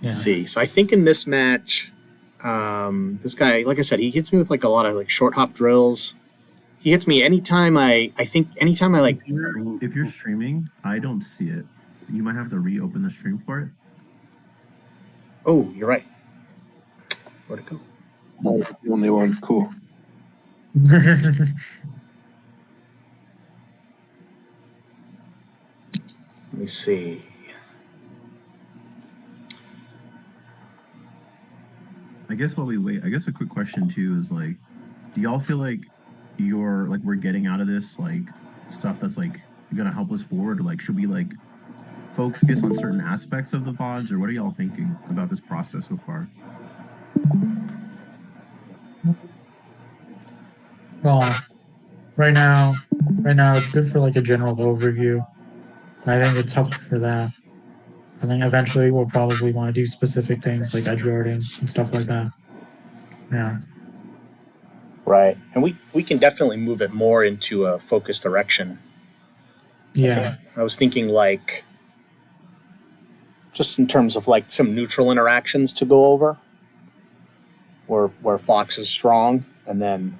Let's Yeah. see. So I think in this match, this guy, like I said, he hits me with like a lot of like short hop drills. He hits me anytime I think anytime I like. If you're streaming, I don't see it. You might have to reopen the stream for it. Oh, you're right. Where'd it go? No, it's the only one. Cool. Let me see. I guess while we wait, I guess a quick question too is like, do y'all feel like we're getting out of this like stuff that's like gonna help us forward? Or, like, should we like focus on certain aspects of the VODs, or what are y'all thinking about this process so far? Well, right now it's good for like a general overview. I think it's helpful for that. I think eventually we'll probably want to do specific things like edge guarding and stuff like that. Yeah. Right, and we can definitely move it more into a focused direction. Yeah. I was thinking like just in terms of like some neutral interactions to go over, where Fox is strong, and then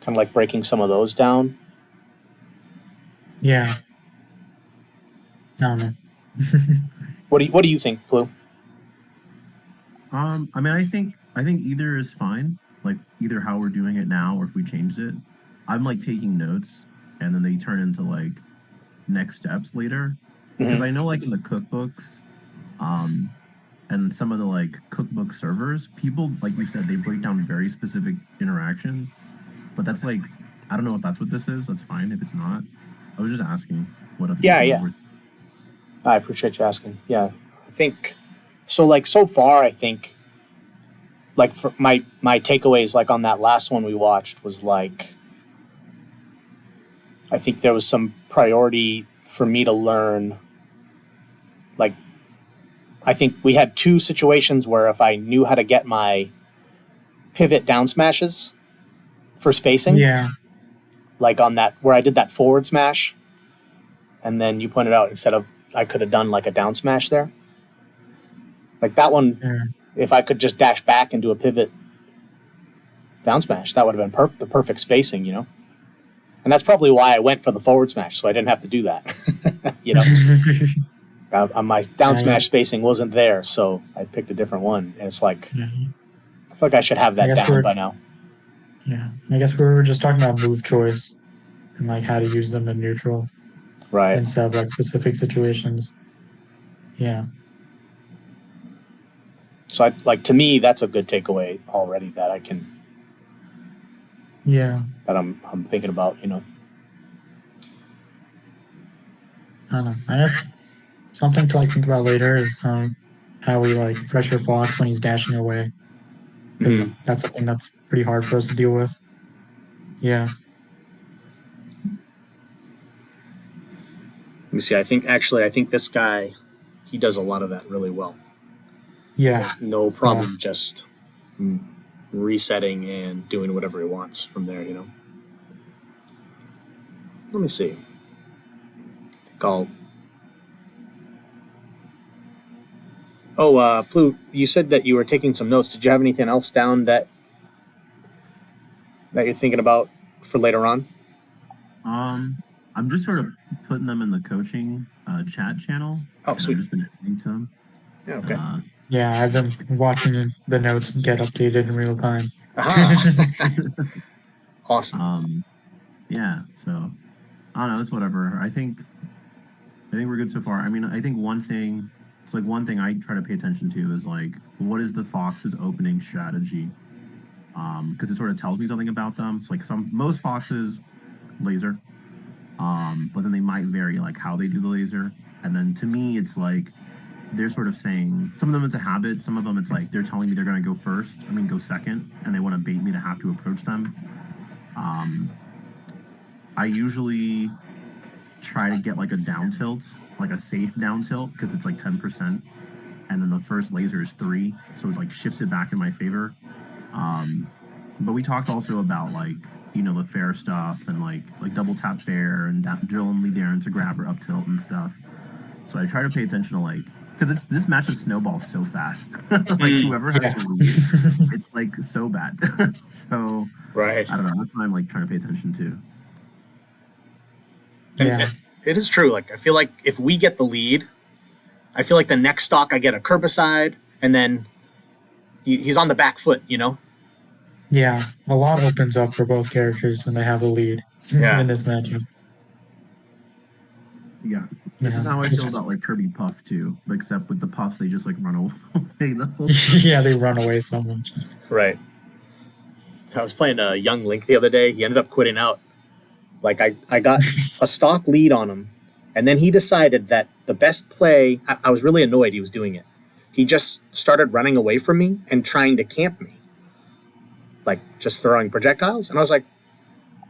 kind of like breaking some of those down. Yeah. I don't know. What do you think, Blue? I mean, I think either is fine. Like either how we're doing it now, or if we changed it. I'm like taking notes, and then they turn into like next steps later. Because I know like in the cookbooks, and some of the like cookbook servers, people like you said, they break down very specific interactions. But that's like, I don't know if that's what this is. That's fine if it's not. I was just asking what other Yeah. were. I appreciate you asking. Yeah, I think so. Like so far, I think like for my takeaways, like on that last one we watched, was like I think there was some priority for me to learn. Like I think we had two situations where if I knew how to get my pivot down smashes for spacing, Yeah. like on that where I did that forward smash, and then you pointed out instead of I could have done like a down smash there. Like that one, if I could just dash back and do a pivot down smash, that would have been the perfect spacing, you know? And that's probably why I went for the forward smash, so I didn't have to do that, you know? My down smash spacing wasn't there, so I picked a different one. And it's like, I feel like I should have that down by now. Yeah, I guess we were just talking about move choice and like how to use them in neutral. Right. Instead of like specific situations. Yeah. So to me, that's a good takeaway already that I can. Yeah. That I'm thinking about, you know. I don't know. I guess something to like think about later is how we like pressure Fox when he's dashing away. Because that's something that's pretty hard for us to deal with. Yeah. Let me see. I think this guy, he does a lot of that really well. Yeah. No problem just resetting and doing whatever he wants from there, you know. Let me see. Blue, you said that you were taking some notes. Did you have anything else down that you're thinking about for later on? I'm just sort of putting them in the coaching chat channel. Oh, sweet. I've just been adding to them. Yeah, okay. Yeah, I've been watching the notes get updated in real time. Awesome. Yeah, so I don't know. It's whatever. I think we're good so far. I mean, I think one thing I try to pay attention to is like, what is the Fox's opening strategy? Because it sort of tells me something about them. It's like most Foxes laser, but then they might vary like how they do the laser. And then to me, it's like they're sort of saying, some of them it's a habit, some of them it's like they're telling me they're going to go second, and they want to bait me to have to approach them. I usually try to get like a down tilt, like a safe down tilt, because it's like 10%, and then the first laser is 3, so it like shifts it back in my favor. But we talked also about like, you know, the fair stuff and like double tap fair and drill and lead Aaron to grab or up tilt and stuff. So I try to pay attention to like because this matchup snowballs so fast. Like whoever has Yeah. the lead, it's like so bad. So Right. I don't know. That's what I'm like trying to pay attention to. And Yeah. it is true. Like I feel like if we get the lead, I feel like the next stock I get a Kerbicide, and then he's on the back foot. You know. Yeah. A lot opens up for both characters when they have a lead Yeah. in this matchup. Yeah. This is Yeah. how I feel about like Kirby Puff too, except with the puffs they just like run away the whole time. Yeah, they run away so much. Right. I was playing a young Link the other day. He ended up quitting out. Like I got a stock lead on him, and then he decided that the best play. I was really annoyed he was doing it. He just started running away from me and trying to camp me, like just throwing projectiles. And I was like,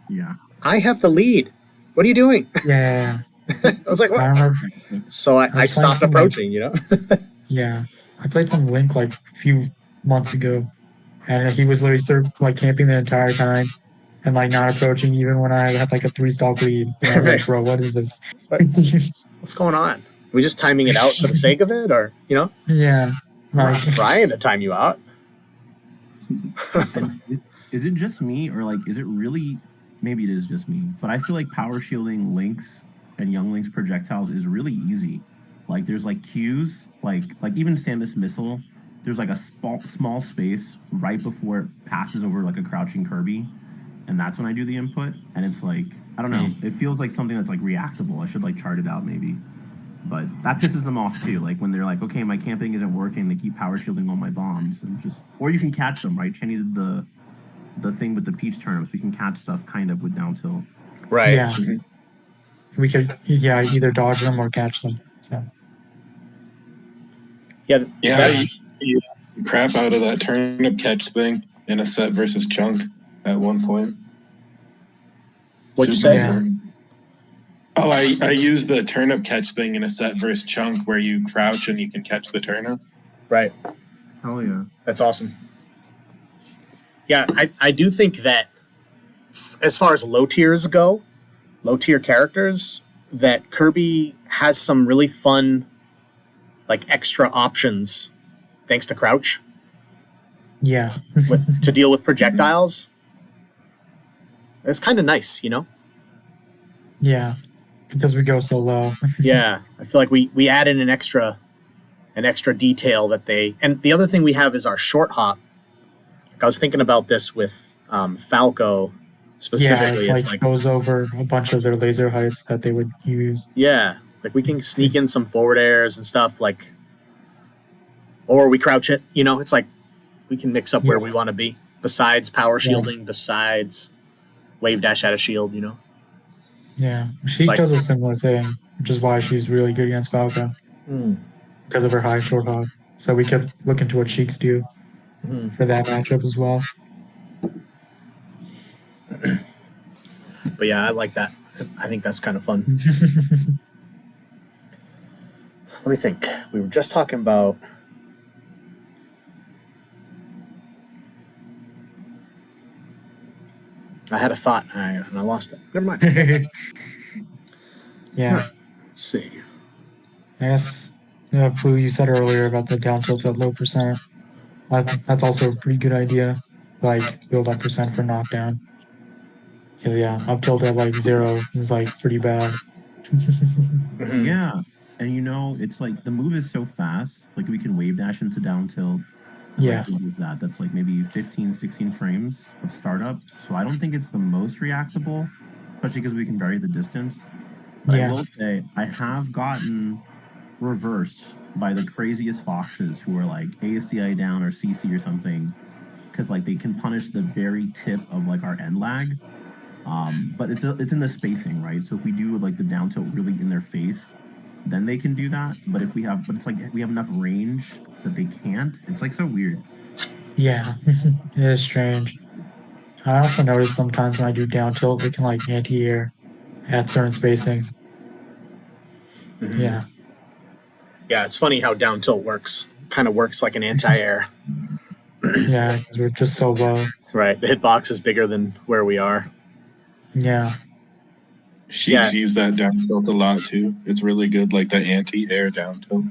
Yeah. I have the lead. What are you doing? Yeah. I was like, I what? remember. So I was playing stopped some, approaching. You know. Yeah. I played some Link like a few months ago, and he was literally like camping the entire time and like not approaching even when I had like a 3-stock lead. And I was like, bro, what is this? What's going on? Are we just timing it out for the sake of it, or you know? Yeah. I'm not Like, trying to time you out. And is it just me, or like is it really? Maybe it is just me, but I feel like power shielding Link's and Young Link's projectiles is really easy. Like there's like cues, like even Samus Missile. There's like a small space right before it passes over like a crouching Kirby, and that's when I do the input. And it's like I don't know, it feels like something that's like reactable. I should like chart it out maybe, but that pisses them off too. Like when they're like, okay, my camping isn't working, they keep power shielding all my bombs, and just or you can catch them, right? Chenny did the thing with the Peach turnips. We can catch stuff kind of with down tilt. Right. yeah. We could, either dodge them or catch them. So. Yeah. Yeah, I used the crap out of that turnip catch thing in a set versus Chunk at one point. What'd you Super say? Yeah. fun. Oh, I used the turnip catch thing in a set versus Chunk where you crouch and you can catch the turnip. Right. Hell yeah. That's awesome. Yeah, I do think that as far as low tiers go, low tier characters, that Kirby has some really fun, like extra options, thanks to crouch, Yeah. to deal with projectiles. It's kind of nice, you know. Yeah. Because we go so low. Yeah, I feel like we add in an extra detail that they. And the other thing we have is our short hop. Like I was thinking about this with Falco specifically. Yeah, It's it like goes over a bunch of their laser heights that they would use. yeah, like we can sneak in some forward airs and stuff, like, or we crouch it. You know, it's like we can mix up where we want to be. Besides power shielding, besides wave dash out of shield, you know. Yeah, she like- does a similar thing, which is why she's really good against Falco because of her high short hop. So we could look into what Cheeks do for that matchup as well. But yeah, I like that. I think that's kind of fun. Let me think. We were just talking about. I had a thought and I lost it. Never mind. Yeah, Let's see. I guess Blue, you said earlier about the down tilt at low percent. That's also a pretty good idea. Like build up percent for knockdown. Yeah, up tilt at like 0 is like pretty bad. Yeah, and you know, it's like the move is so fast. Like we can wave dash into down tilt. And Yeah. like, with that, that's like maybe 15, 16 frames of startup. So I don't think it's the most reactable, especially because we can vary the distance. But Yeah. I will say I have gotten reversed by the craziest foxes who are like ASDI down or CC or something, because like they can punish the very tip of like our end lag. But it's in the spacing, right? So if we do like the down tilt really in their face, then they can do that. But it's like we have enough range that they can't. It's like so weird. Yeah, it is strange. I also notice sometimes when I do down tilt, it can like anti-air at certain spacings. Yeah. Yeah, it's funny how down tilt works. Kind of works like an anti-air. Yeah, because we're just so low. Right. The hitbox is bigger than where we are. Yeah. She's used that down tilt a lot too. It's really good, like the anti-air down tilt.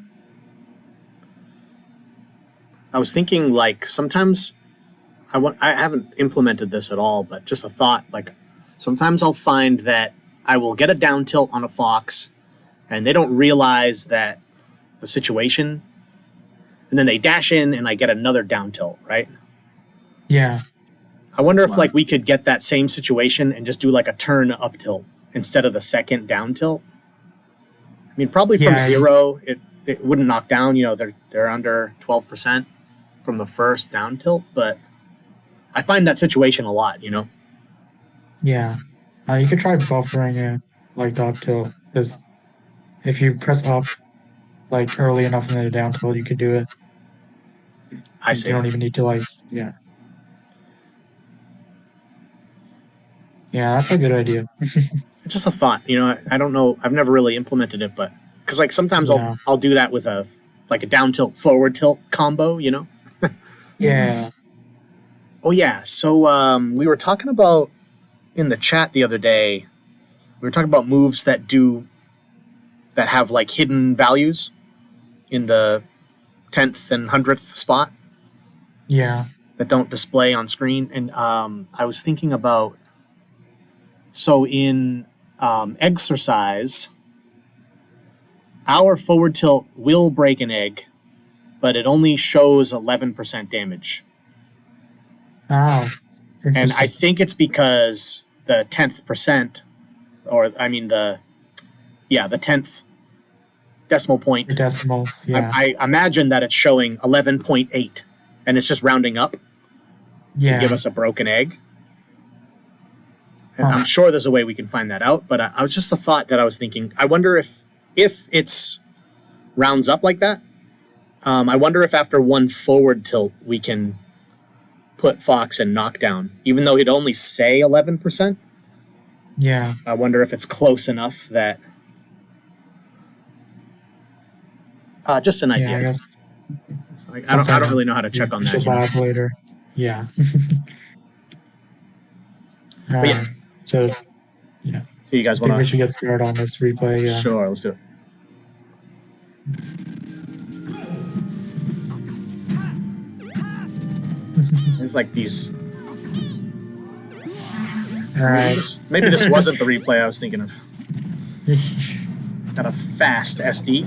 I was thinking like sometimes I haven't implemented this at all, but just a thought. Like sometimes I'll find that I will get a down tilt on a fox, and they don't realize that the situation, and then they dash in, and I get another down tilt, right? Yeah. I wonder if like we could get that same situation and just do like a turn up tilt instead of the second down tilt. I mean, probably from zero, it wouldn't knock down. You know, they're under 12% from the first down tilt, but I find that situation a lot. You know. Yeah. You could try buffering it like the up tilt, because if you press up like early enough in the down tilt, you could do it. I see. You don't even need to like, yeah. Yeah, that's a good idea. It's just a thought, you know. I don't know. I've never really implemented it, but because like sometimes I'll do that with a down tilt forward tilt combo, you know. Yeah. Oh yeah. So we were talking about in the chat the other day. We were talking about moves that have like hidden values in the 10th and 100th spot. Yeah. That don't display on screen, and I was thinking about. So in exercise, our forward tilt will break an egg, but it only shows 11% damage. Oh. And I think it's because the 10th percent, or I mean the 10th decimal point. The decimal, yeah. I imagine that it's showing 11.8, and it's just rounding up to give us a broken egg. And I'm sure there's a way we can find that out, but I was just a thought that I was thinking. I wonder if it's rounds up like that. I wonder if after one forward tilt we can put Fox in knockdown, even though he'd only say 11%. Yeah. I wonder if it's close enough that. Just an idea. Yeah, I guess. I don't really know how to check on that. Lab later. Yeah. But yeah. So, yeah. You guys I think want we should get started on this replay. Yeah. Sure, let's do it. It's like these. All right. Maybe this wasn't the replay I was thinking of. Got a fast SD.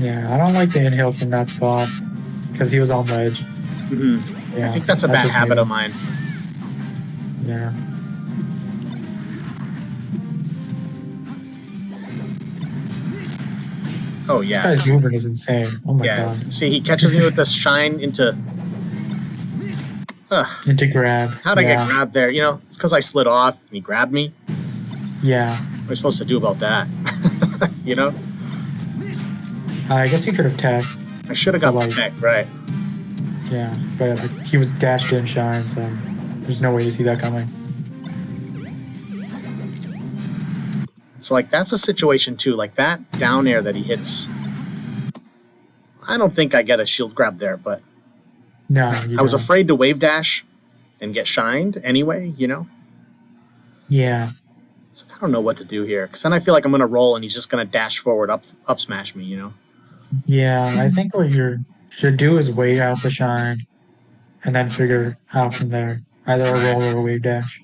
Yeah, I don't like the inhale from that spot because he was on ledge. Mm-hmm. Yeah, I think that's a bad habit of mine. Yeah. Oh yeah. This guy's movement is insane. Oh my god. See, he catches me with this shine into. Into grab. How'd I get grabbed there? You know, it's because I slid off and he grabbed me. Yeah. What am I supposed to do about that? You know? I guess you could have tagged. I should have got the tech, right. Yeah, but he was dashed in shine, so there's no way to see that coming. So, like, that's a situation, too. Like, that down air that he hits, I don't think I get a shield grab there, but no, I was afraid to wave dash and get shined anyway, you know? Yeah. So I don't know what to do here, because then I feel like I'm going to roll and he's just going to dash forward, up smash me, you know? Yeah, I think what you should do is wait out the shine and then figure out from there. Either a roll or a wave dash.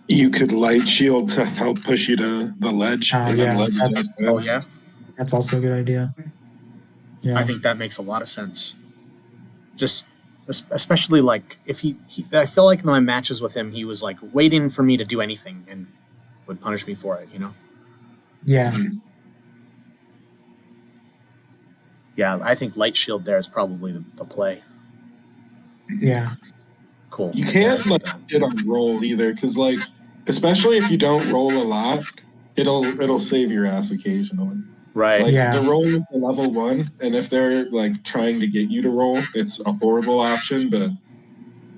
You could light shield to help push you to the ledge. Yeah? That's also a good idea. Yeah. I think that makes a lot of sense. Just, especially like, if he I feel like in my matches with him, he was like waiting for me to do anything and would punish me for it, you know? Yeah. Yeah, I think light shield there is probably the play. Yeah. Cool. You can't let it on roll either, because like, especially if you don't roll a lot, it'll save your ass occasionally. Right. Like Yeah. the roll is a level 1, and if they're like trying to get you to roll, it's a horrible option. But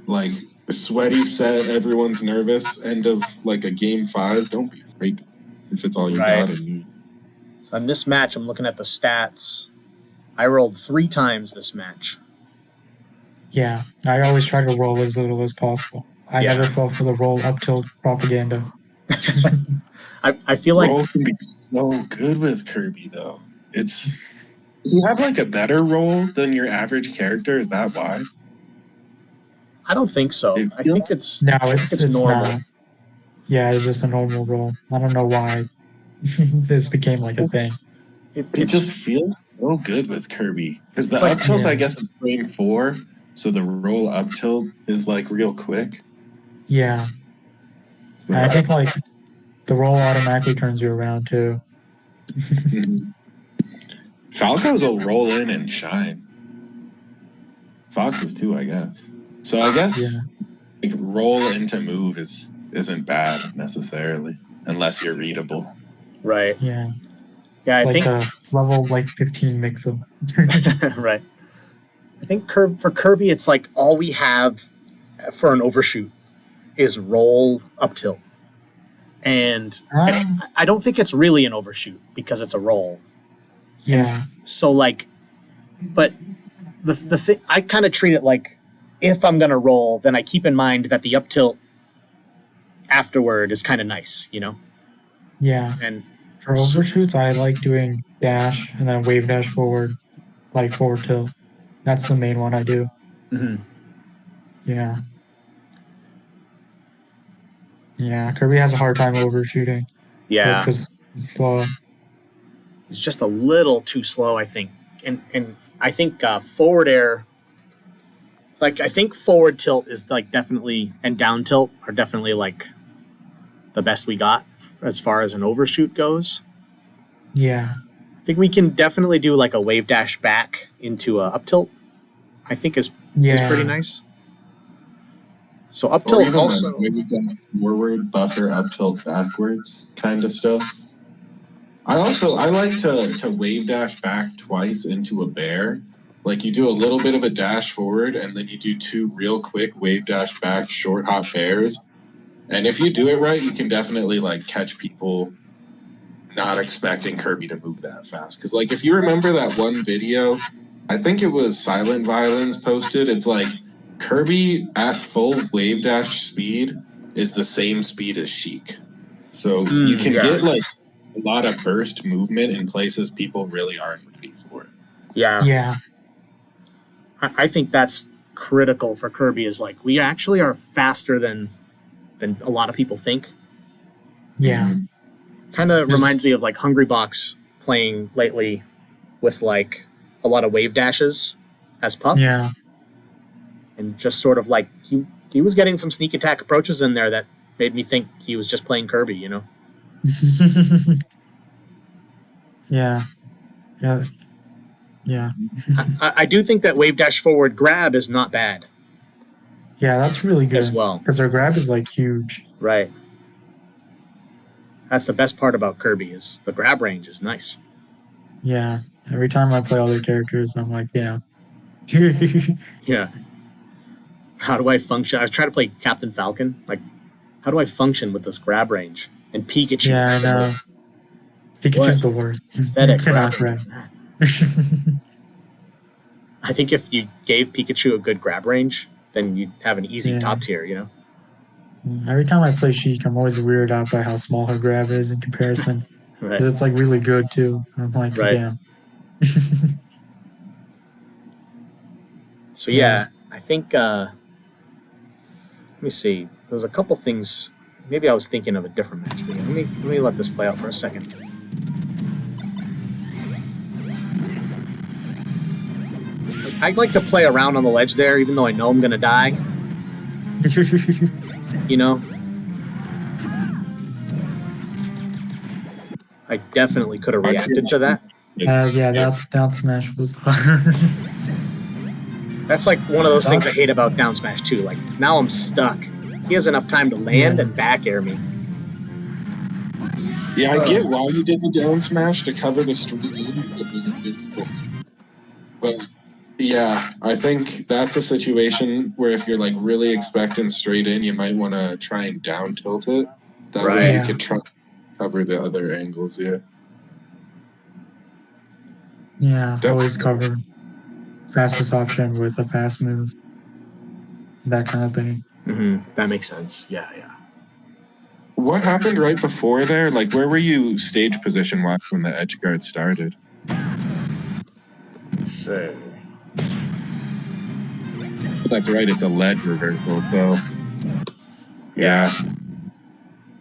like sweaty set, everyone's nervous. End of like a game 5. Don't be afraid if it's all you got. So in this match, I'm looking at the stats. I rolled 3 times this match. Yeah. I always try to roll as little as possible. I never fell for the roll up tilt propaganda. I feel like roll can be so good with Kirby though. It's You have like a better roll than your average character. Is that why? I don't think so. I think it's normal. not. Yeah, it's just a normal roll. I don't know why this became like a thing. It It's just feels so good with Kirby because the It's like- up tilt, Yeah. I guess, is frame 4, so the roll up tilt is like real quick. Yeah. And I think like the roll automatically turns you around too. Falcos will roll in and shine. Foxes too, I guess. So I guess like, roll into move isn't bad necessarily, unless you're readable. right. Yeah. Yeah, It's I like think a level like 15 mix of right. I think for Kirby, it's like all we have for an overshoot is roll up tilt, and I don't think it's really an overshoot because it's a roll. yeah. So like, but the thing I kind of treat it like if I'm gonna roll, then I keep in mind that the up tilt afterward is kind of nice, you know. Yeah. And For overshoots, I like doing dash and then wave dash forward, like forward tilt. That's the main one I do. mhm. Yeah. Yeah. Kirby has a hard time overshooting. Yeah, Because it's slow. it's just a little too slow, I think. And I think forward air, like I think forward tilt is like definitely, and down tilt are definitely like the best we got as far as an overshoot goes. Yeah. I think we can definitely do like a wave dash back into a up tilt. I think is pretty nice. So up Or tilt even also. like maybe go forward, buffer, up tilt, backwards kind of stuff. I like to wave dash back twice into a bear. Like you do a little bit of a dash forward and then you do 2 real quick wave dash back short hop bears. And if you do it right, you can definitely like catch people not expecting Kirby to move that fast. Because like if you remember that one video, I think it was Silent Violins posted. It's like Kirby at full wave dash speed is the same speed as Sheik. So you can get like a lot of burst movement in places people really aren't ready for. Yeah. I think that's critical for Kirby. Is like we actually are faster than a lot of people think. Yeah. Kind of reminds me of like Hungry Box playing lately with like a lot of wave dashes as Puff. Yeah. And just sort of like he was getting some sneak attack approaches in there that made me think he was just playing Kirby, you know? Yeah. Yeah. Yeah. I do think that wave dash forward grab is not bad. Yeah, that's really good as well. because their grab is like huge. Right. That's the best part about Kirby is the grab range is nice. Yeah. Every time I play other characters, I'm like, yeah. Yeah. How do I function? I was trying to play Captain Falcon. Like, how do I function with this grab range? And Pikachu. Yeah, I know. Pikachu's the worst. Pathetic Cannot grab. I think if you gave Pikachu a good grab range, then you'd have an easy top tier, you know? Every time I play Sheik, I'm always weirded out by how small her grab is in comparison. Right. Because it's like really good too. I'm like, damn. So yeah, I think let me see. There was a couple things. Maybe I was thinking of a different match. But let me let this play out for a second. I'd like to play around on the ledge there, even though I know I'm gonna die. You know? I definitely could have reacted to that. Yeah, that down smash was That's like one of those things I hate about down smash too. Like now I'm stuck. He has enough time to land and back air me. Yeah, I get why you did the down smash to cover the street. But yeah, I think that's a situation where if you're like really expecting straight in, you might want to try and down tilt it. That way you could try cover the other angles. Yeah, always cover fastest option with a fast move. That kind of thing. Mm-hmm. That makes sense. Yeah. What happened right before there? Like, where were you stage position wise when the edge guard started? see. That's right. It's a ledge reversal. So, yeah.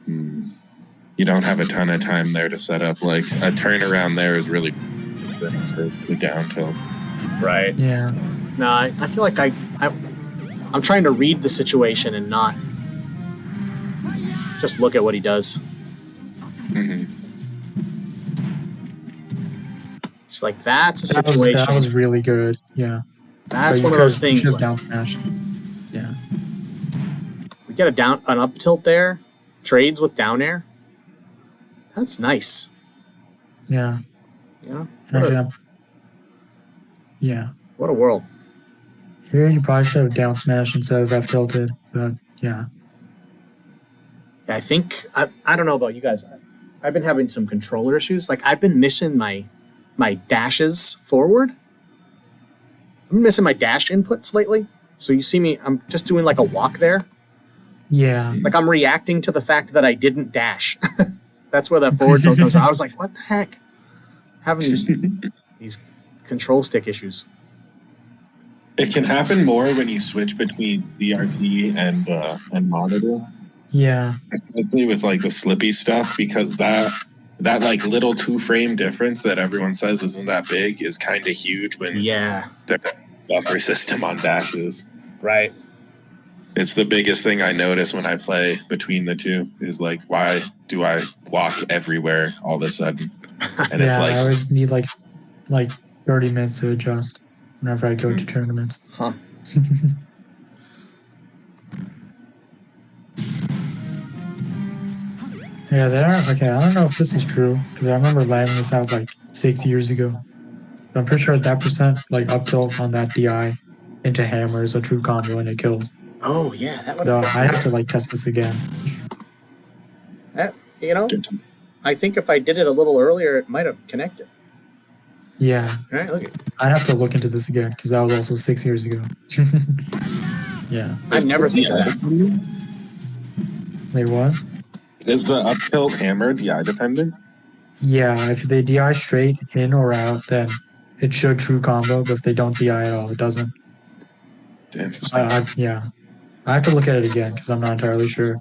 You don't have a ton of time there to set up. Like, a turnaround there is really good for the down tilt. Right. Yeah. No, I feel like I'm trying to read the situation and not just look at what he does. Mm-hmm. It's like that's a That situation. was really good. Yeah. That's But one of those things. You should Like, down smashed. Yeah. we get an up tilt there, trades with down air. That's nice. Yeah. You know, Actually, yeah. what a world. Here you probably should have down smashed instead of F tilted, but yeah. Yeah, I think I don't know about you guys. I've been having some controller issues. Like I've been missing my dashes forward. I've been missing my dash inputs lately. So you see me, I'm just doing like a walk there. Yeah. Like I'm reacting to the fact that I didn't dash. That's where that forward tilt comes from. I was like, what the heck? Having these control stick issues. It can happen more when you switch between DRT and monitor. Yeah. Especially with like the slippy stuff, because that like little 2-frame difference that everyone says isn't that big is kind of huge when Yeah. there's a buffer system on dashes. Right. It's the biggest thing I notice when I play between the two is like, why do I walk everywhere all of a sudden? And Yeah, it's like, I always need like 30 minutes to adjust whenever I go to tournaments. Huh. Yeah, okay, I don't know if this is true, because I remember landing this out like 6 years ago. So I'm pretty sure that percent like up tilt on that DI into hammer is a true combo and it kills. Oh yeah, that would. So I have to like test this again. You know, I think if I did it a little earlier, it might have connected. Yeah. All right, look at. I have to look into this again because that was also 6 years ago. Yeah. I never think of that. Wait, what? Is the up tilt hammer DI dependent? Yeah, if they DI straight in or out, then it should true combo, but if they don't DI at all, it doesn't. Interesting. Yeah. I have to look at it again because I'm not entirely sure.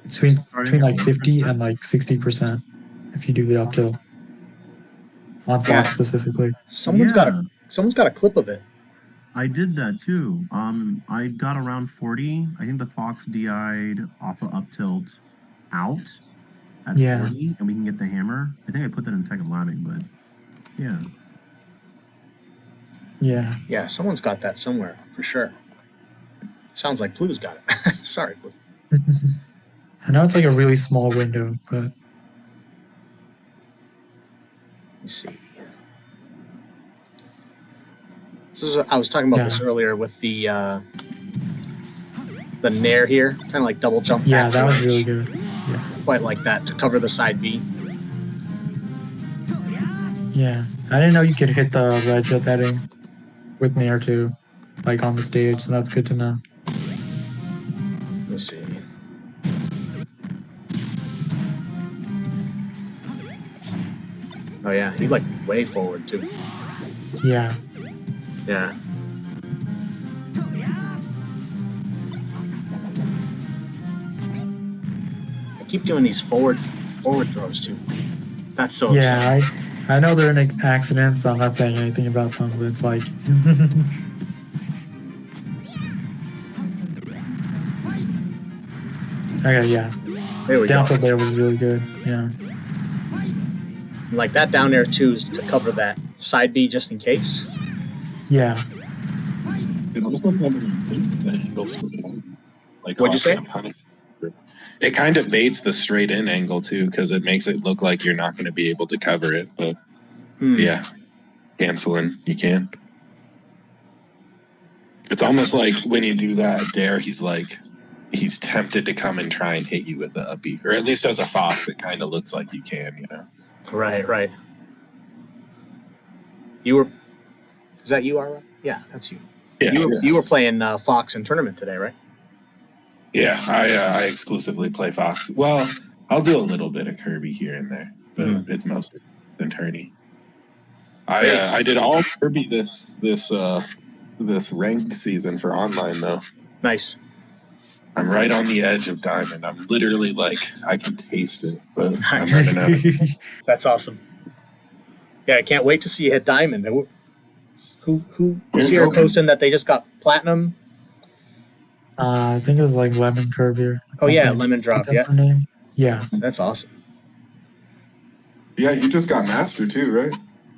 It's between like 50 and like 60% if you do the up tilt. On Fox specifically. Someone's got a clip of it. I did that too. I got around 40. I think the Fox DI'd off of up tilt out at 40, and we can get the hammer. I think I put that in Tech of Labbing, but yeah. Yeah. Yeah, someone's got that somewhere for sure. Sounds like Blue's got it. Sorry, Blue. I know it's like a really small window, but Let me see. I was talking about this earlier with the nair here, kind of like double jump. Yeah, that was really good. Yeah. Quite like that to cover the side B. Yeah, I didn't know you could hit the ledge at that aim with nair too, like on the stage. So that's good to know. Let me see. Oh yeah, he like way forward too. Yeah. Yeah. I keep doing these forward throws too. That's so upsetting. Yeah, I know they're an accident, so I'm not saying anything about them, but it's like okay, yeah. There we Down go. there was really good. Yeah. Like that down there too is to cover that side B just in case. Yeah. Like, what'd you say? It kind of baits the straight in angle too, because it makes it look like you're not going to be able to cover it. But yeah, canceling, you can. It's almost like when you do that dare, he's tempted to come and try and hit you with the uppy, or at least as a Fox, it kind of looks like you can, you know. Right. Is that you, Ara? Yeah, that's you. Yeah, you were playing Fox in tournament today, right? Yeah, I exclusively play Fox. Well, I'll do a little bit of Kirby here and there, but it's mostly in tourney. I did all Kirby this ranked season for online though. Nice. I'm right on the edge of diamond. I'm literally like I can taste it, but Nice. I'm running out. That's awesome. Yeah, I can't wait to see you hit diamond. Who was here posting that they just got platinum? I think it was like Lemon Kirby. Oh yeah, Lemon Drop. That's Yeah, her name. Yeah, that's awesome. Yeah, you just got master too, right?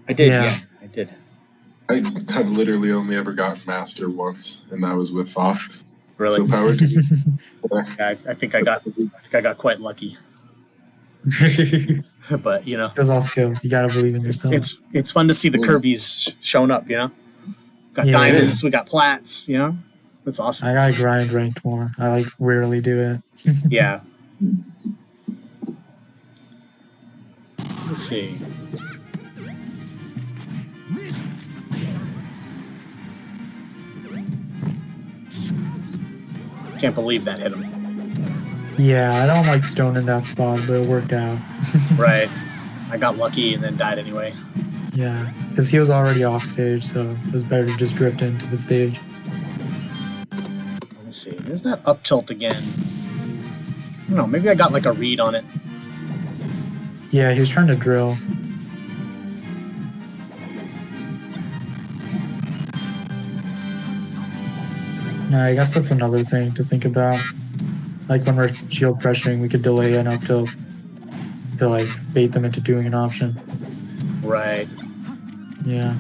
I did. Yeah. Yeah, I did. I have literally only ever gotten master once, and that was with Fox. Really? So power to you. Yeah, I think I got quite lucky. But you know, It's all skill. You gotta believe in yourself. it's fun to see the Kirby's showing up. You know, got Yeah. diamonds, we got plats. You know, that's awesome. I gotta grind ranked more. I like rarely do it. Yeah. Let's see. Can't believe that hit him. Yeah, I don't like stone in that spot, but it worked out. Right. I got lucky and then died anyway. Yeah, because he was already off stage, so it was better to just drift into the stage. Let me see. There's that up tilt again. I don't know. Maybe I got like a read on it. Yeah, he was trying to drill. Nah, I guess that's another thing to think about. Like when we're shield pressuring, we could delay an up tilt to like bait them into doing an option. Right. Yeah.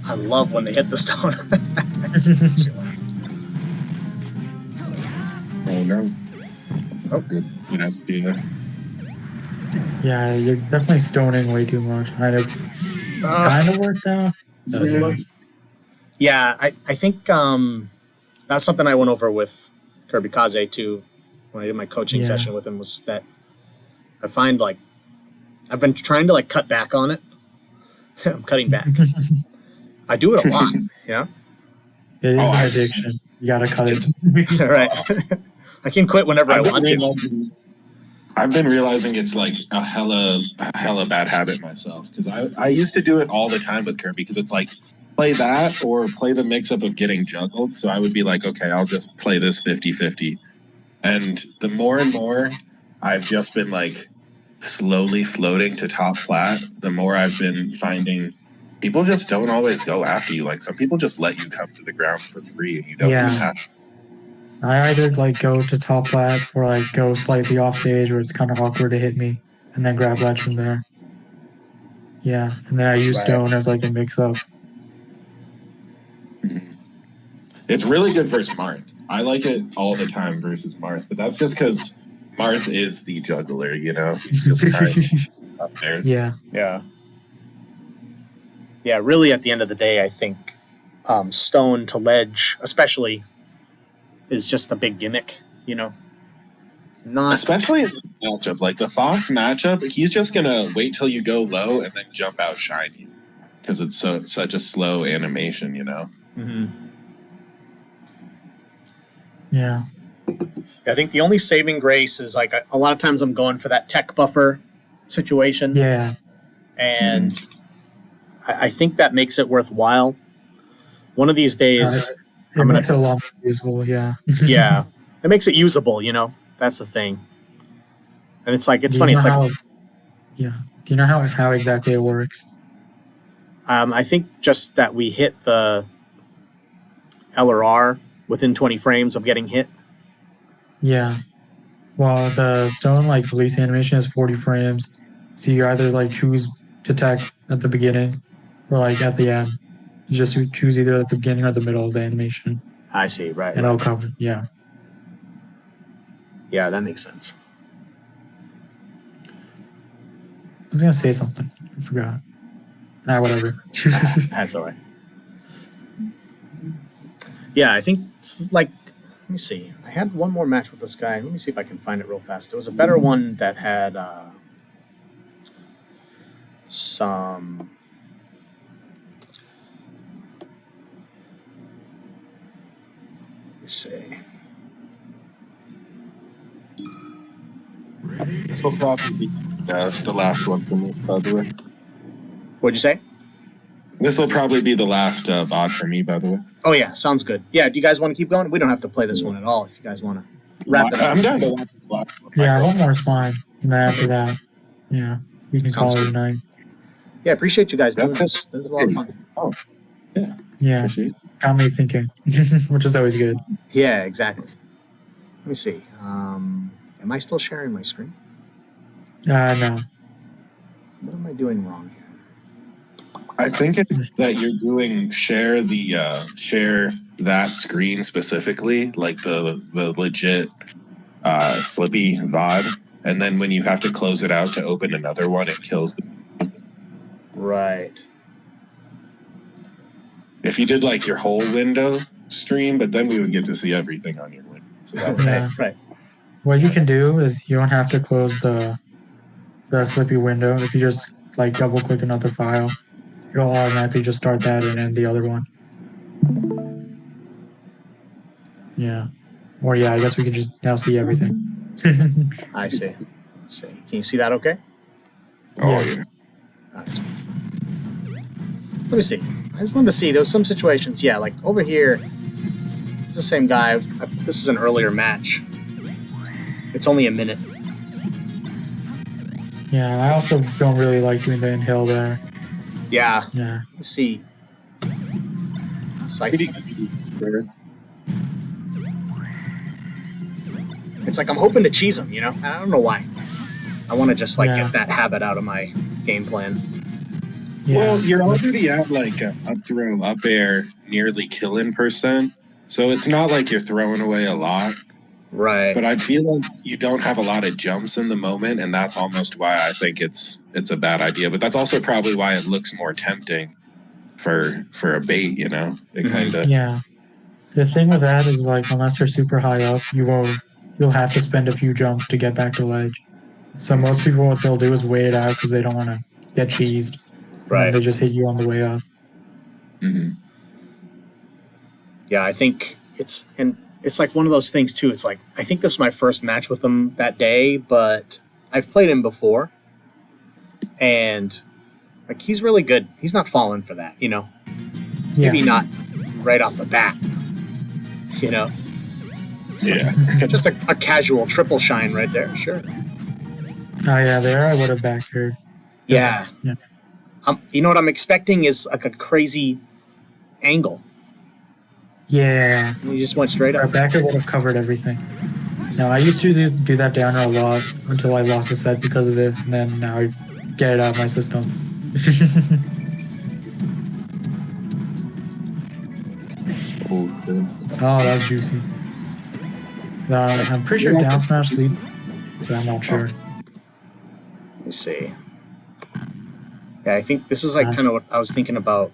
I love when they hit the stone. Oh no. Oh. Good. Yeah. Yeah, you're definitely stoning way too much. Kind of worked out. Yeah, I think that's something I went over with Kirby Kaze too when I did my coaching session with him, was that I find like I've been trying to like cut back on it. I'm cutting back. I do it a lot, yeah. It is an addiction. You gotta cut it. Right. I can quit whenever I want to. I've been realizing it's like a hella bad habit myself, because I used to do it all the time with Kirby, because it's like play that or play the mix up of getting juggled. So I would be like, okay, I'll just play this 50-50. And the more and more I've just been like slowly floating to top flat, the more I've been finding people just don't always go after you. Like some people just let you come to the ground for free and you don't even have to. I either like go to top flat or like go slightly off stage where it's kind of awkward to hit me, and then grab ledge from there. Yeah, and then I use stone as like a mix up. It's really good versus Marth. I like it all the time versus Marth, but that's just because Marth is the juggler, you know? He's just kind of up there. Yeah. Yeah. Yeah, really at the end of the day, I think stone to ledge, especially, is just a big gimmick, you know? It's not... Especially in the matchup. Like the Fox matchup, he's just going to wait till you go low and then jump out shiny, because it's such a slow animation, you know? Mm-hmm. Yeah. I think the only saving grace is like a lot of times I'm going for that tech buffer situation. Yeah. And I think that makes it worthwhile. One of these days, it makes it a lot more usable, yeah. Yeah. It makes it usable, you know? That's the thing. And it's like, it's funny. It's like, yeah. Do you know how exactly it works? I think just that we hit the LRR within 20 frames of getting hit. Yeah. Well, the stone like release animation is 40 frames. So you either like choose to tech at the beginning or like at the end. You just choose either at the beginning or the middle of the animation. I see, right. And it'll cover, yeah. Yeah, that makes sense. I was gonna say something. I forgot. Nah, whatever. That's all right. Yeah, I think, like, let me see. I had one more match with this guy. Let me see if I can find it real fast. There was a better one that had some... Let's see. This will probably be the last one for me, by the way. What'd you say? This will probably be the last bot for me, by the way. Oh yeah, sounds good. Yeah, do you guys want to keep going? We don't have to play this one at all if you guys want to wrap it up. I'm down to watch the last one. Yeah, one more is fine. And then after that, yeah, we can Sounds call it good. a night. Yeah, appreciate you guys doing That's this. This is a lot of fun. Oh, yeah. Yeah, Appreciate it. got me thinking, which is always good. Yeah, exactly. Let me see. Am I still sharing my screen? No. What am I doing wrong here? I think it's that you're doing share that screen specifically, like the legit Slippy VOD, and then when you have to close it out to open another one, it kills the. Right. If you did like your whole window stream, but then we would get to see everything on your window. So that was Yeah. Right. What you can do is you don't have to close the Slippy window. If you just like double click another file, it'll automatically just start that and end the other one. Yeah. Or yeah, I guess we can just now see everything. I see. Let's see. Can you see that okay? Oh Yeah. yeah. All right. Let me see. I just wanted to see. There was some situations. Yeah, like over here, it's the same guy. This is an earlier match. It's only a minute. Yeah, I also don't really like doing the inhale there. Yeah. Yeah. Let me see. So it's like I'm hoping to cheese him, you know? I don't know why. I want to just like get that habit out of my game plan. Yeah. Well, you're already at like a up throw, up air, nearly killing %, so it's not like you're throwing away a lot. Right. But I feel like you don't have a lot of jumps in the moment, and that's almost why I think it's a bad idea. But that's also probably why it looks more tempting for a bait, you know? It kind of Yeah. The thing with that is like unless you're super high up, you'll have to spend a few jumps to get back to ledge. So most people, what they'll do is wait it out because they don't want to get cheesed. Right. And then they just hit you on the way up. Mm-hmm. Yeah, I think it's like one of those things too. It's like I think this is my first match with him that day, but I've played him before, and like he's really good. He's not falling for that, you know. Yeah. Maybe not right off the bat, you know. Yeah. Just a casual triple shine right there, sure. Oh yeah, there I would have backed her. Yeah. Yeah. You know what I'm expecting is like a crazy angle. Yeah. You just went straight Our up. backer would have covered everything. No, I used to do that downer a lot until I lost a set because of it, and then now I get it out of my system. Oh, that was juicy. I'm pretty sure down smash lead, but I'm not sure. Let me see. Yeah, I think this is like kind of what I was thinking about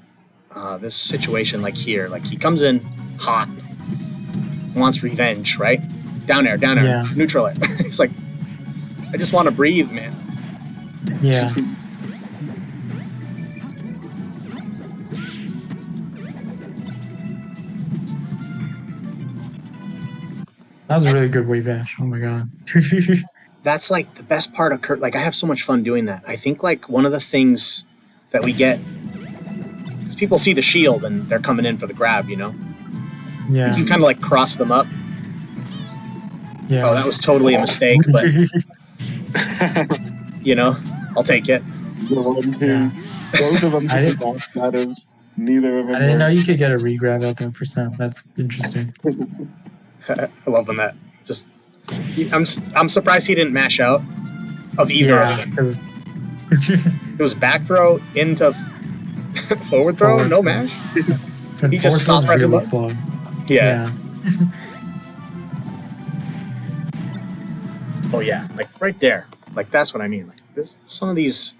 this situation like here. Like he comes in hot, wants revenge, right? Down air, Yeah. neutral air. It's like, I just want to breathe, man. Yeah. That was a really good wave dash. Oh my god. That's like the best part of Kurt. Like I have so much fun doing that. I think like one of the things that we get, because people see the shield and they're coming in for the grab, you know? Yeah. You can kind of like cross them up. Yeah. Oh, that was totally a mistake, but you know, I'll take it. Yeah. Both of them I took off that of neither of them. I didn't know you could get a regrab at that %. That's interesting. I love when that just. I'm surprised he didn't mash out of either Yeah, of them. because It was back throw into forward throw, Forward no throw. mash. he just stopped pressing really buttons. slow. Yeah. Oh yeah, like right there. Like that's what I mean. Like this, some of these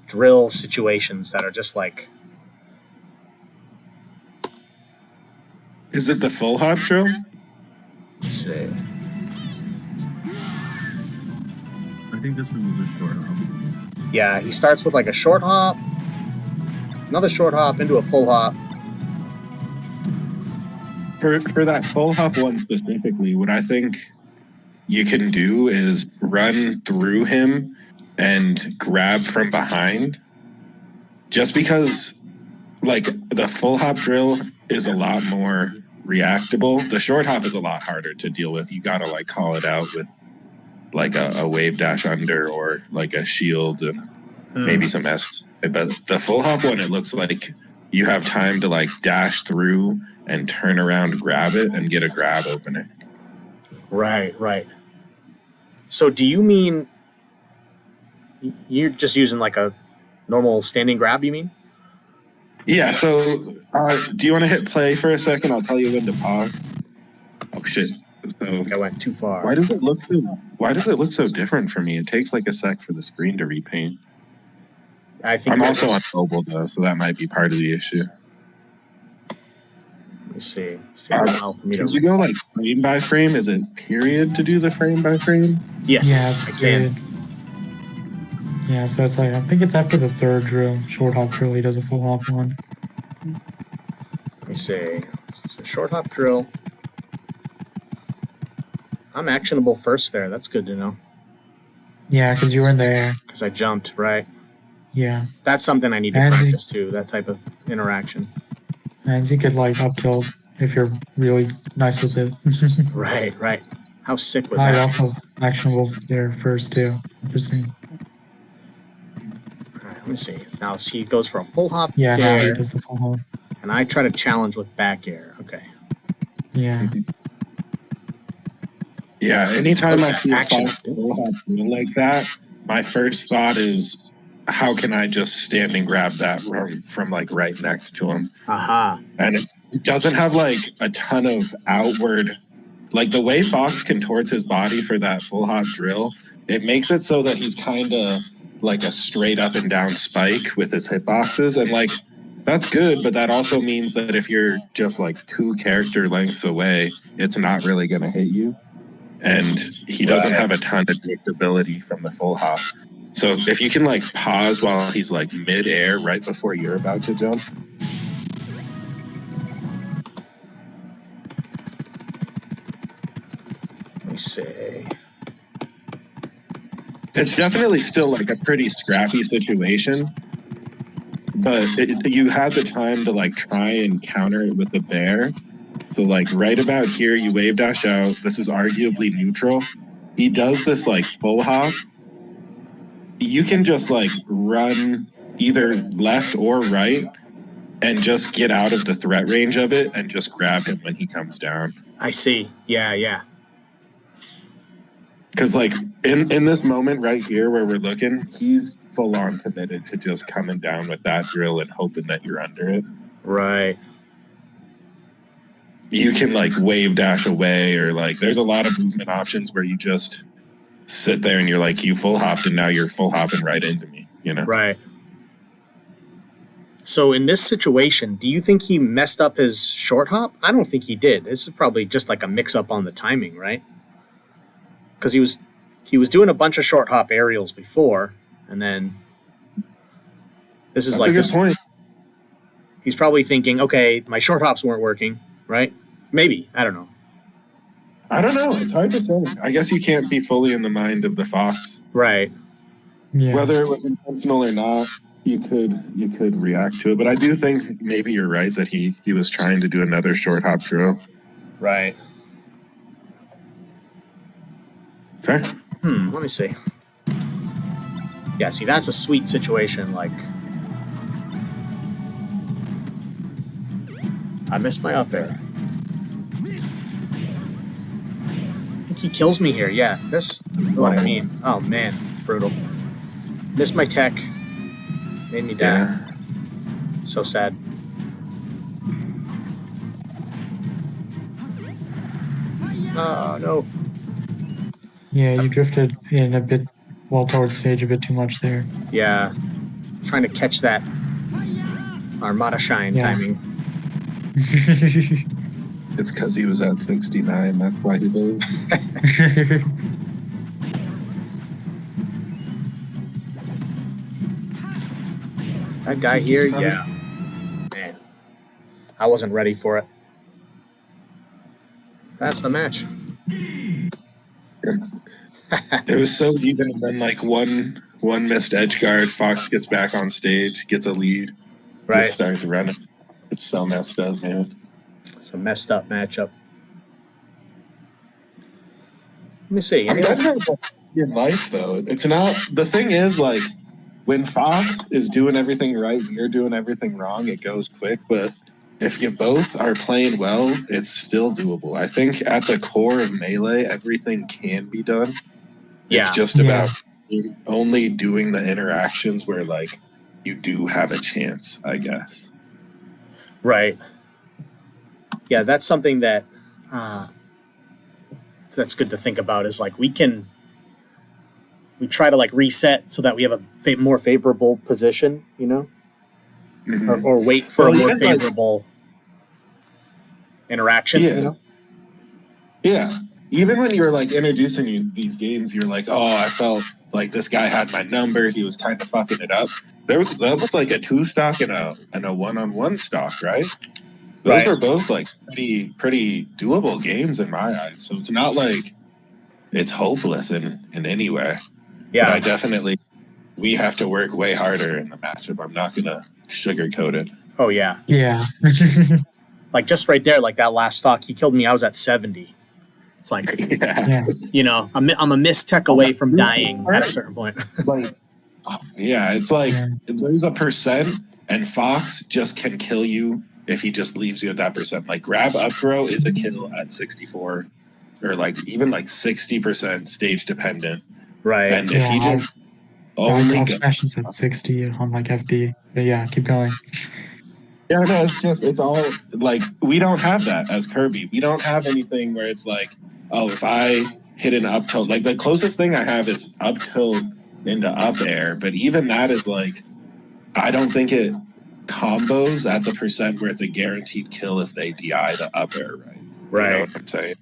drill situations that are just like. Is it the full hop drill? Let's see. I think this one was a short hop. Yeah, he starts with like a short hop, another short hop into a full hop. for that full hop one specifically, what I think you can do is run through him and grab from behind. Just because, like, the full hop drill is a lot more reactable. The short hop is a lot harder to deal with. You gotta like call it out with like a wave dash under or like a shield and maybe some S. But the full hop one, it looks like you have time to like dash through and turn around, grab it, and get a grab opener. Right, right. So do you mean you're just using like a normal standing grab, you mean? Yeah, so do you want to hit play for a second? I'll tell you when to pause. Oh shit. I think I went too far. Why does it look so different for me? It takes like a sec for the screen to repaint. I think I'm also on mobile though, so that might be part of the issue. Let me see. It's taking a while for me Can to. you go like frame by frame? Is it period to do the frame by frame? Yes, I can. Yeah, so it's like I think it's after the third drill. Short hop drill, he does a full hop one. Let me see. So short hop drill. I'm actionable first there. That's good to know. Yeah, because you were in the air. Because I jumped, right? Yeah. That's something I need to And practice too, that type of interaction. And you could like up tilt if you're really nice with it. Right, right. How sick would I that also actionable there first too. Interesting. All right, let me see. Now he goes for a full hop Yeah, now he there, does the full hop. and I try to challenge with back air. Okay. Yeah. Yeah, anytime I see a Action. full hop drill like that, my first thought is, how can I just stand and grab that from like right next to him? Aha. And it doesn't have like a ton of outward, like the way Fox contorts his body for that full hop drill, it makes it so that he's kind of like a straight up and down spike with his hitboxes. And like, that's good, but that also means that if you're just like 2 character lengths away, it's not really going to hit you. And he doesn't have a ton of predictability from the full hop. So if you can like pause while he's like mid-air right before you're about to jump. Let me see. It's definitely still like a pretty scrappy situation, but you had the time to like try and counter it with the bear. So like right about here, you wave dash out. This is arguably neutral. He does this like full hop. You can just like run either left or right and just get out of the threat range of it and just grab him when he comes down. I see. Yeah, yeah. Because like in this moment right here where we're looking, he's full on committed to just coming down with that drill and hoping that you're under it. Right. You can like wave dash away, or like there's a lot of movement options where you just sit there and you're like, you full hopped and now you're full hopping right into me, you know? Right. So in this situation, do you think he messed up his short hop? I don't think he did. This is probably just like a mix up on the timing, right? Because he was doing a bunch of short hop aerials before, and then this is That's like a good this. point. He's probably thinking, okay, my short hops weren't working, right? Maybe. I don't know. I don't know. It's hard to say. I guess you can't be fully in the mind of the Fox. Right. Yeah. Whether it was intentional or not, you could react to it. But I do think maybe you're right that he was trying to do another short hop drill. Right. Okay. Let me see. Yeah, see, that's a sweet situation. Like, I missed my up air. I think he kills me here. Yeah, this is what I mean. Oh, man. Brutal. Missed my tech. Made me die. Yeah. So sad. Oh, no. Yeah, you drifted in a bit, well, towards stage a bit too much there. Yeah. Trying to catch that Armada Shine timing. It's because he was at 69. That's why he lose. Did I die here? Yeah. Man. I wasn't ready for it. That's the match. It was so even, and then like one missed edge guard, Fox gets back on stage, gets a lead, Right. just starts running. It's so messed up, man. It's a messed up matchup. Let me see. I'm not sure in life though. It's not the thing is like when Fox is doing everything right and you're doing everything wrong, it goes quick, but if you both are playing well, it's still doable. I think at the core of Melee, everything can be done. Yeah. It's just about only doing the interactions where like you do have a chance, I guess. Right. Yeah, that's something that that's good to think about. Is like we try to like reset so that we have a more favorable position, you know, or wait for a more favorable interaction. Yeah. You know? Yeah. Even when you're like introducing these games, you're like, oh, I felt like this guy had my number. He was kind of fucking it up. That was like a 2-stock and a 1-on-1 stock, right? Those were both like pretty doable games in my eyes. So it's not like it's hopeless in any way. Yeah. But we have to work way harder in the matchup. I'm not gonna sugarcoat it. Oh yeah. Yeah. Like just right there, like that last stock, he killed me. I was at 70. It's like, you know, I'm a mistech away from dying at a certain point. It's like there's a percent, and Fox just can kill you if he just leaves you at that percent. Like grab up throw is a kill at 64, or like even like 60% stage dependent. Right. And if he just only sessions at 60 on like FD. But yeah, keep going. Yeah, no, it's all like we don't have that as Kirby. We don't have anything where it's like, oh, if I hit an up tilt, like the closest thing I have is up tilt into up air, but even that is like, I don't think it combos at the percent where it's a guaranteed kill if they DI the up air, right? Right. You know what I'm saying?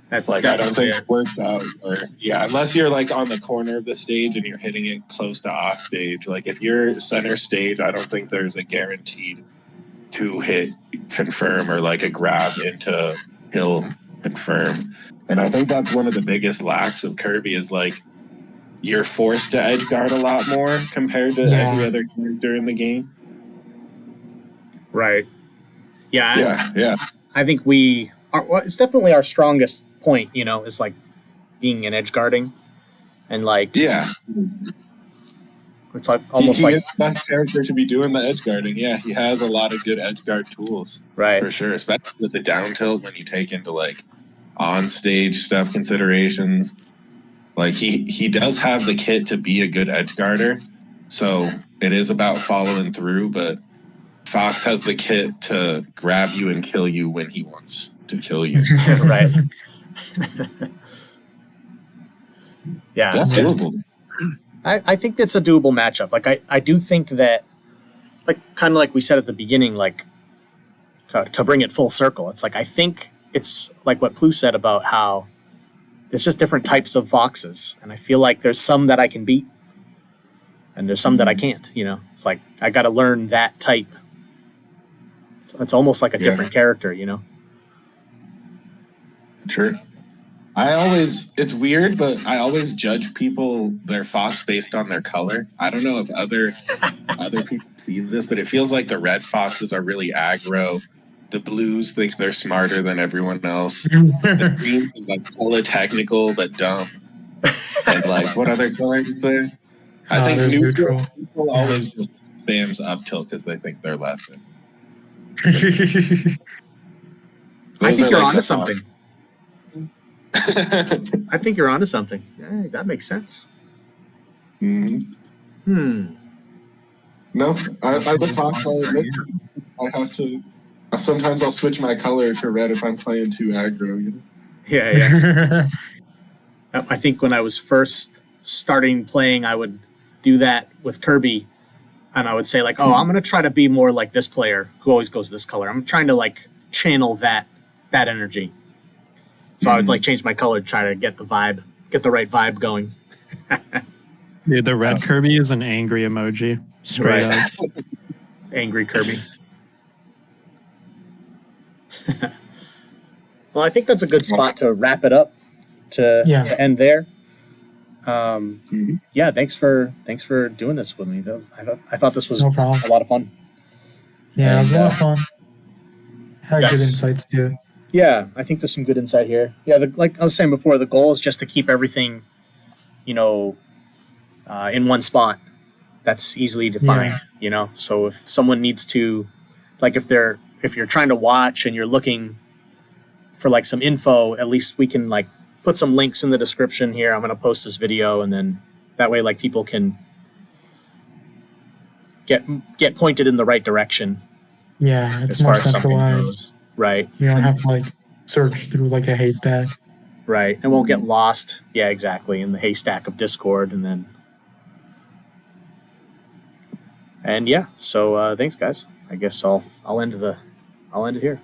That's like I don't think it works out. Unless you're like on the corner of the stage and you're hitting it close to off stage. Like if you're center stage, I don't think there's a guaranteed 2-hit confirm or like a grab into hill confirm. And I think that's one of the biggest lacks of Kirby is like you're forced to edge guard a lot more compared to every other character in the game. Right. Yeah. Yeah. I think it's definitely our strongest point, you know, is like being an edge guarding and like it's like almost he like is the best character to be doing the edge guarding. Yeah, he has a lot of good edge guard tools, right? For sure, especially with the down tilt when you take into like on stage stuff considerations. Like he does have the kit to be a good edge guarder, so it is about following through. But Fox has the kit to grab you and kill you when he wants to kill you. Right. Yeah. That's doable. I think that's a doable matchup. Like I do think that, like kind of like we said at the beginning, like to bring it full circle, it's like I think it's like what Plu said about how there's just different types of Foxes, and I feel like there's some that I can beat, and there's some that I can't. You know, it's like I got to learn that type. So it's almost like a different character, you know. Sure. It's weird, but I always judge people their Fox based on their color. I don't know if other people see this, but it feels like the red Foxes are really aggro. The blues think they're smarter than everyone else. The green is like hella technical but dumb. And like what other colors is there? I think neutral people always just spams up tilt because they think they're less. I think you're onto something. I think you're onto something. Hey, that makes sense. No, I the Fox I have to. Sometimes I'll switch my color to red if I'm playing too aggro. You know? Yeah. I think when I was first starting playing, I would do that with Kirby, and I would say like, "Oh, I'm going to try to be more like this player who always goes this color. I'm trying to like channel that energy." So I would like change my color to try to get the right vibe going. Dude, the red Kirby is an angry emoji. Straight up. Angry Kirby. Well, I think that's a good spot to wrap it up. To end there. Yeah, thanks for doing this with me. Though I thought this was No problem. a lot of fun. Yeah, it was a lot of fun. Had Yes. good insights too. Yeah, I think there's some good insight here. Yeah, like I was saying before, the goal is just to keep everything, in one spot that's easily defined. So if someone needs to, like, if you're trying to watch and you're looking for like some info, at least we can like put some links in the description here. I'm going to post this video, and then that way, like, people can get pointed in the right direction. Yeah, it's as more far as something centralized. goes. Right. You don't have to like search through like a haystack. Right. And won't get lost. Yeah, exactly. In the haystack of Discord, and yeah. So thanks, guys. I guess I'll end it here.